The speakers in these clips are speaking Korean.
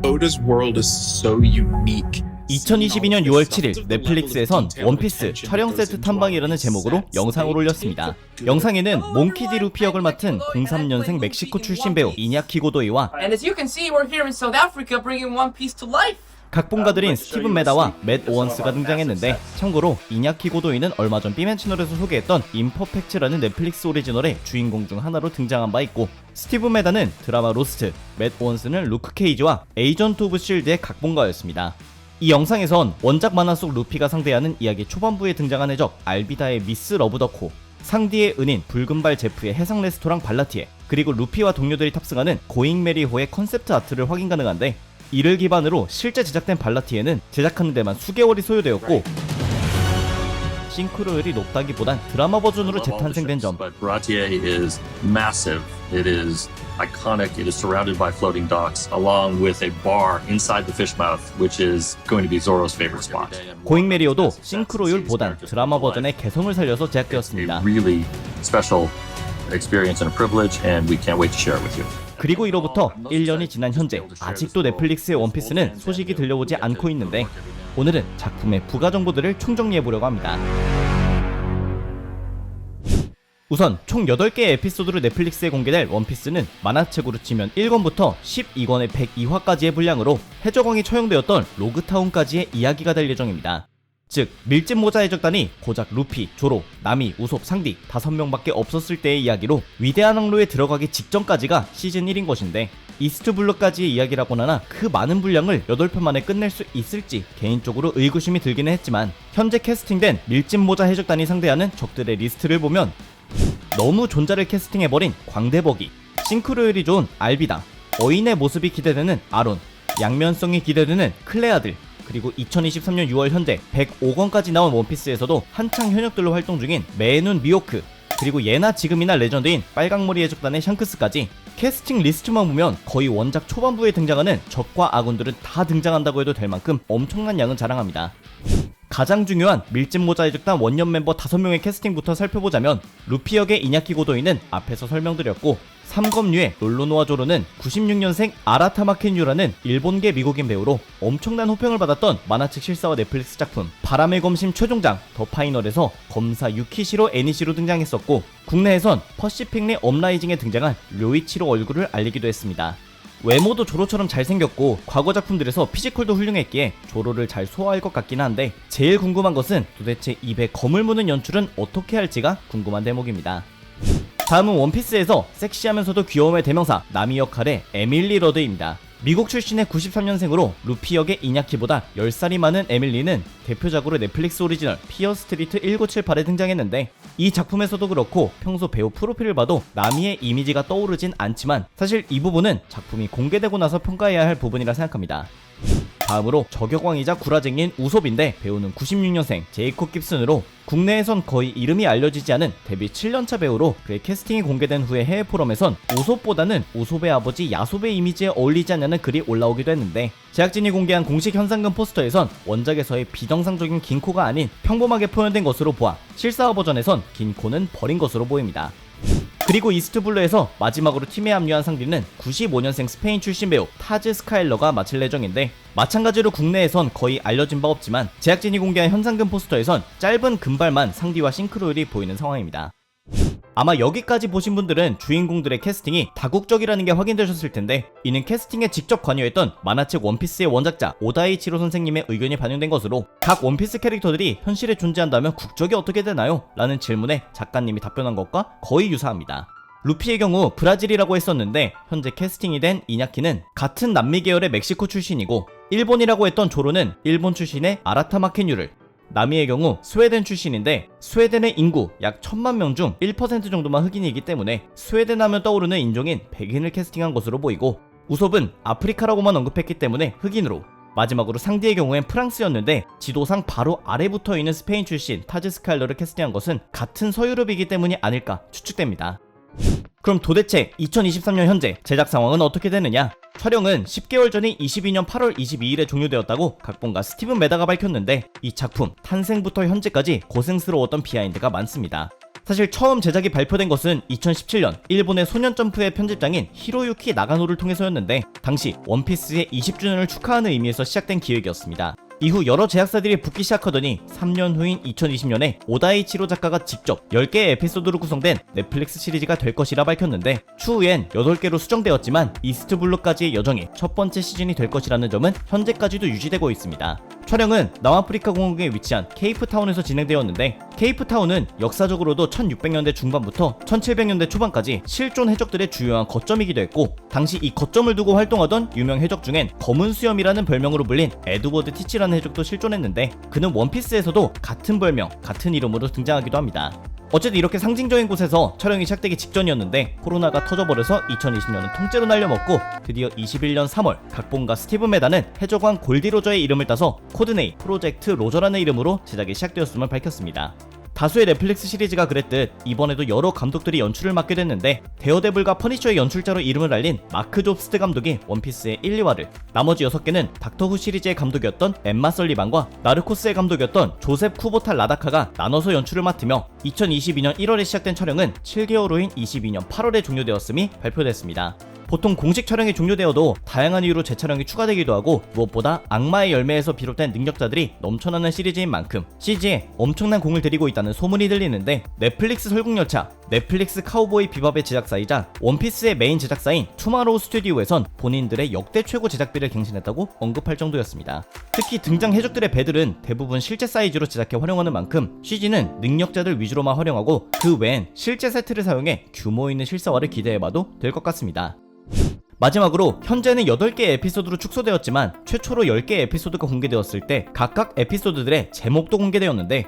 Oda's world is so unique. 2022년 6월 7일 넷플릭스에선 원피스 촬영 세트 탐방이라는 제목으로 영상을 올렸습니다. 영상에는 몽키 D. 루피 역을 맡은 03년생 멕시코 출신 배우 이냐키 고도이와 And as you can see, we're here in South Africa bringing One Piece to life. 각본가들인 스티븐 메다와 맷 오원스가 등장했는데, 참고로 이냐키 고도이는 얼마 전 B맨 채널에서 소개했던 임퍼펙트라는 넷플릭스 오리지널의 주인공 중 하나로 등장한 바 있고, 스티븐 메다는 드라마 로스트, 맷 오원스는 루크 케이지와 에이전트 오브 실드의 각본가였습니다. 이 영상에선 원작 만화 속 루피가 상대하는 이야기 초반부에 등장한 해적 알비다의 미스 러브더코, 상디의 은인 붉은발 제프의 해상 레스토랑 발라티에, 그리고 루피와 동료들이 탑승하는 고잉 메리호의 컨셉트 아트를 확인 가능한데, 이를 기반으로 실제 제작된 발라티에는 제작하는 데만 수개월이 소요되었고, 싱크로율이 높다기보단 드라마 버전으로 재탄생된 점, But Baratier is massive. It is iconic. It is surrounded by floating docks, along with a bar inside the fish mouth, which is going to be Zoro's favorite spot. 고잉 메리오도 싱크로율보단 드라마 버전의 개성을 살려서 제작되었습니다. A really special experience and a privilege, and we can't wait to share it with you. 그리고 이로부터 1년이 지난 현재 아직도 넷플릭스의 원피스는 소식이 들려오지 않고 있는데, 오늘은 작품의 부가 정보들을 총정리해보려고 합니다. 우선 총 8개의 에피소드로 넷플릭스에 공개될 원피스는 만화책으로 치면 1권부터 12권의 102화까지의 분량으로 해적왕이 처형되었던 로그타운까지의 이야기가 될 예정입니다. 즉, 밀짚 모자 해적단이 고작 루피, 조로, 나미, 우솝, 상디 5명밖에 없었을 때의 이야기로 위대한 항로에 들어가기 직전까지가 시즌 1인 것인데, 이스트 블루까지의 이야기라고는 하나 그 많은 분량을 8편 만에 끝낼 수 있을지 개인적으로 의구심이 들기는 했지만, 현재 캐스팅된 밀짚 모자 해적단이 상대하는 적들의 리스트를 보면 너무 존잘을 캐스팅해버린 광대버기, 싱크로율이 좋은 알비다, 어인의 모습이 기대되는 아론, 양면성이 기대되는 클레아들, 그리고 2023년 6월 현재 105권까지 나온 원피스에서도 한창 현역들로 활동 중인 메눈 미호크, 그리고 예나 지금이나 레전드인 빨강머리 해적단의 샹크스까지 캐스팅 리스트만 보면 거의 원작 초반부에 등장하는 적과 아군들은 다 등장한다고 해도 될 만큼 엄청난 양은 자랑합니다. 가장 중요한 밀짚 모자 해적단 원년 멤버 5명의 캐스팅부터 살펴보자면, 루피 역의 이냐키 고도이는 앞에서 설명드렸고, 삼검류의 롤로노아 조로는 96년생 아라타마 켄유라는 일본계 미국인 배우로 엄청난 호평을 받았던 만화책 실사와 넷플릭스 작품 바람의 검심 최종장 더 파이널에서 검사 유키시로 애니시로 등장했었고, 국내에선 퍼시픽리 업라이징에 등장한 료이치로 얼굴을 알리기도 했습니다. 외모도 조로처럼 잘생겼고 과거 작품들에서 피지컬도 훌륭했기에 조로를 잘 소화할 것 같긴 한데, 제일 궁금한 것은 도대체 입에 검을 무는 연출은 어떻게 할지가 궁금한 대목입니다. 다음은 원피스에서 섹시하면서도 귀여움의 대명사 나미 역할의 에밀리 러드입니다. 미국 출신의 93년생으로 루피 역의 이냐키보다 10살이 많은 에밀리는 대표작으로 넷플릭스 오리지널 피어 스트리트 1978에 등장했는데, 이 작품에서도 그렇고 평소 배우 프로필을 봐도 나미의 이미지가 떠오르진 않지만, 사실 이 부분은 작품이 공개되고 나서 평가해야 할 부분이라 생각합니다. 다음으로 저격왕이자 구라쟁이인 우솝인데, 배우는 96년생 제이콥 깁슨으로 국내에선 거의 이름이 알려지지 않은 데뷔 7년차 배우로, 그의 캐스팅이 공개된 후에 해외 포럼에선 우솝보다는 우솝의 아버지 야솝의 이미지에 어울리지 않냐는 글이 올라오기도 했는데, 제작진이 공개한 공식 현상금 포스터에선 원작에서의 비정상적인 긴 코가 아닌 평범하게 표현된 것으로 보아 실사화 버전에선 긴 코는 버린 것으로 보입니다. 그리고 이스트블루에서 마지막으로 팀에 합류한 상디는 95년생 스페인 출신 배우 타즈 스카일러가 맡을 예정인데, 마찬가지로 국내에선 거의 알려진 바 없지만 제작진이 공개한 현상금 포스터에선 짧은 금발만 상디와 싱크로율이 보이는 상황입니다. 아마 여기까지 보신 분들은 주인공들의 캐스팅이 다국적이라는 게 확인되셨을 텐데, 이는 캐스팅에 직접 관여했던 만화책 원피스의 원작자 오다이치로 선생님의 의견이 반영된 것으로, 각 원피스 캐릭터들이 현실에 존재한다면 국적이 어떻게 되나요? 라는 질문에 작가님이 답변한 것과 거의 유사합니다. 루피의 경우 브라질이라고 했었는데, 현재 캐스팅이 된 이냐키는 같은 남미 계열의 멕시코 출신이고, 일본이라고 했던 조로는 일본 출신의 아라타마 켄유를, 나미의 경우 스웨덴 출신인데, 스웨덴의 인구 약 1000만 명 중 1% 정도만 흑인이기 때문에 스웨덴 하면 떠오르는 인종인 백인을 캐스팅한 것으로 보이고, 우솝은 아프리카라고만 언급했기 때문에 흑인으로, 마지막으로 상디의 경우엔 프랑스였는데 지도상 바로 아래 붙어있는 스페인 출신 타즈 스카일러를 캐스팅한 것은 같은 서유럽이기 때문이 아닐까 추측됩니다. 그럼 도대체 2023년 현재 제작 상황은 어떻게 되느냐? 촬영은 10개월 전인 22년 8월 22일에 종료되었다고 각본가 스티븐 메다가 밝혔는데, 이 작품 탄생부터 현재까지 고생스러웠던 비하인드가 많습니다. 사실 처음 제작이 발표된 것은 2017년 일본의 소년점프의 편집장인 히로유키 나가노를 통해서였는데 당시 원피스의 20주년을 축하하는 의미에서 시작된 기획이었습니다. 이후 여러 제작사들이 붙기 시작하더니 3년 후인 2020년에 오다이치로 작가가 직접 10개의 에피소드로 구성된 넷플릭스 시리즈가 될 것이라 밝혔는데 추후엔 8개로 수정되었지만 이스트블루까지의 여정이 첫 번째 시즌이 될 것이라는 점은 현재까지도 유지되고 있습니다. 촬영은 남아프리카 공화국에 위치한 케이프타운에서 진행되었는데 케이프타운은 역사적으로도 1600년대 중반부터 1700년대 초반까지 실존 해적들의 주요한 거점이기도 했고 당시 이 거점을 두고 활동하던 유명 해적 중엔 검은 수염이라는 별명으로 불린 에드워드 티치라는 해적도 실존했는데 그는 원피스에서도 같은 별명, 같은 이름으로 등장하기도 합니다. 어쨌든 이렇게 상징적인 곳에서 촬영이 시작되기 직전이었는데 코로나가 터져버려서 2020년은 통째로 날려먹고 드디어 21년 3월 각본가 스티븐 메다는 해적왕 골디 로저의 이름을 따서 코드네임 프로젝트 로저라는 이름으로 제작이 시작되었음을 밝혔습니다. 다수의 넷플릭스 시리즈가 그랬듯 이번에도 여러 감독들이 연출을 맡게 됐는데 데어데블과 퍼니셔의 연출자로 이름을 알린 마크 잡스트 감독이 원피스의 1, 2화를, 나머지 6개는 닥터후 시리즈의 감독이었던 엠마 설리반과 나르코스의 감독이었던 조셉 쿠보탈 라다카가 나눠서 연출을 맡으며 2022년 1월에 시작된 촬영은 7개월 후인 22년 8월에 종료되었음이 발표됐습니다. 보통 공식 촬영이 종료되어도 다양한 이유로 재촬영이 추가되기도 하고 무엇보다 악마의 열매에서 비롯된 능력자들이 넘쳐나는 시리즈인 만큼 CG에 엄청난 공을 들이고 있다는 소문이 들리는데 넷플릭스 설국열차, 넷플릭스 카우보이 비밥의 제작사이자 원피스의 메인 제작사인 투마로우 스튜디오에선 본인들의 역대 최고 제작비를 갱신했다고 언급할 정도였습니다. 특히 등장 해적들의 배들은 대부분 실제 사이즈로 제작해 활용하는 만큼 CG는 능력자들 위주로만 활용하고 그 외엔 실제 세트를 사용해 규모 있는 실사화를 기대해봐도 될 것 같습니다. 마지막으로 현재는 8개의 에피소드로 축소되었지만 최초로 10개의 에피소드가 공개되었을 때 각각 에피소드들의 제목도 공개되었는데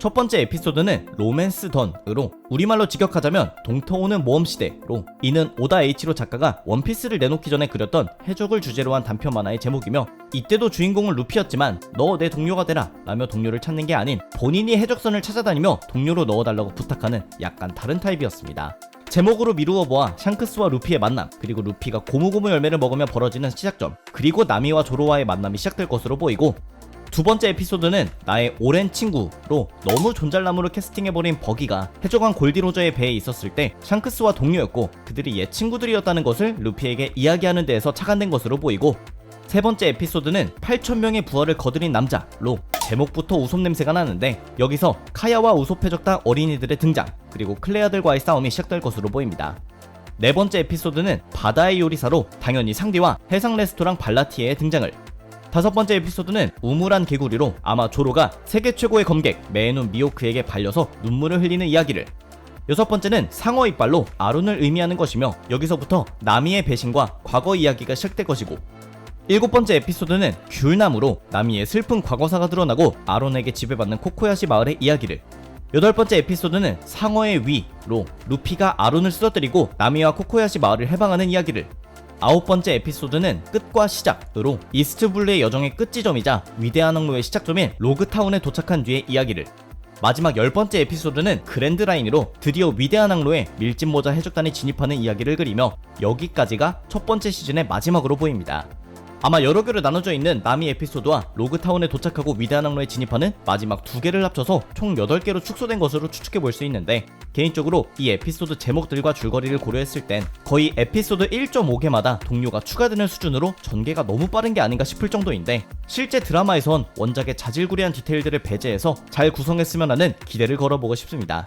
첫 번째 에피소드는 로맨스 던으로 우리말로 직역하자면 동터오는 모험시대로 이는 오다 H로 작가가 원피스를 내놓기 전에 그렸던 해적을 주제로 한 단편 만화의 제목이며 이때도 주인공은 루피였지만 너 내 동료가 되라 라며 동료를 찾는 게 아닌 본인이 해적선을 찾아다니며 동료로 넣어달라고 부탁하는 약간 다른 타입이었습니다. 제목으로 미루어 보아 샹크스와 루피의 만남, 그리고 루피가 고무고무 열매를 먹으며 벌어지는 시작점, 그리고 나미와 조로와의 만남이 시작될 것으로 보이고 두 번째 에피소드는 나의 오랜 친구로 너무 존잘남으로 캐스팅해버린 버기가 해적왕 골디 로저의 배에 있었을 때 샹크스와 동료였고 그들이 옛 친구들이었다는 것을 루피에게 이야기하는 데에서 착안된 것으로 보이고 세 번째 에피소드는 8,000명의 부활을 거드린 남자로 제목부터 우솝 냄새가 나는데 여기서 카야와 우솝 해적단 어린이들의 등장 그리고 클레아들과의 싸움이 시작될 것으로 보입니다. 네 번째 에피소드는 바다의 요리사로 당연히 상디와 해상 레스토랑 발라티에의 등장을, 다섯 번째 에피소드는 우물안 개구리로 아마 조로가 세계 최고의 검객 메에눈 미호크에게 발려서 눈물을 흘리는 이야기를, 여섯 번째는 상어 이빨로 아론을 의미하는 것이며 여기서부터 나미의 배신과 과거 이야기가 시작될 것이고, 일곱 번째 에피소드는 귤나무로 나미의 슬픈 과거사가 드러나고 아론에게 지배받는 코코야시 마을의 이야기를, 여덟 번째 에피소드는 상어의 위로 루피가 아론을 쓰러뜨리고 나미와 코코야시 마을을 해방하는 이야기를, 아홉 번째 에피소드는 끝과 시작으로 이스트블루의 여정의 끝지점이자 위대한 항로의 시작점인 로그타운에 도착한 뒤의 이야기를, 마지막 열 번째 에피소드는 그랜드라인으로 드디어 위대한 항로에 밀짚모자 해적단이 진입하는 이야기를 그리며 여기까지가 첫 번째 시즌의 마지막으로 보입니다. 아마 여러 개로 나눠져 있는 나미 에피소드와 로그타운에 도착하고 위대한 항로에 진입하는 마지막 두 개를 합쳐서 총 8개로 축소된 것으로 추측해 볼 수 있는데 개인적으로 이 에피소드 제목들과 줄거리를 고려했을 땐 거의 에피소드 1.5개마다 동료가 추가되는 수준으로 전개가 너무 빠른 게 아닌가 싶을 정도인데 실제 드라마에선 원작의 자질구레한 디테일들을 배제해서 잘 구성했으면 하는 기대를 걸어보고 싶습니다.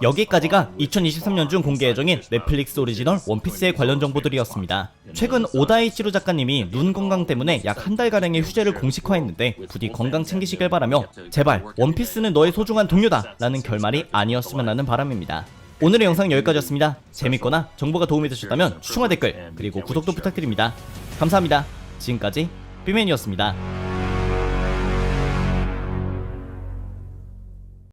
여기까지가 2023년 중 공개 예정인 넷플릭스 오리지널 원피스의 관련 정보들이었습니다. 최근 오다이치로 작가님이 눈 건강 때문에 약 한 달가량의 휴재를 공식화했는데 부디 건강 챙기시길 바라며 제발 원피스는 너의 소중한 동료다 라는 결말이 아니었으면 하는 바람입니다. 오늘의 영상은 여기까지였습니다. 재밌거나 정보가 도움이 되셨다면 추천과 댓글 그리고 구독도 부탁드립니다. 감사합니다. 지금까지 삐맨이었습니다.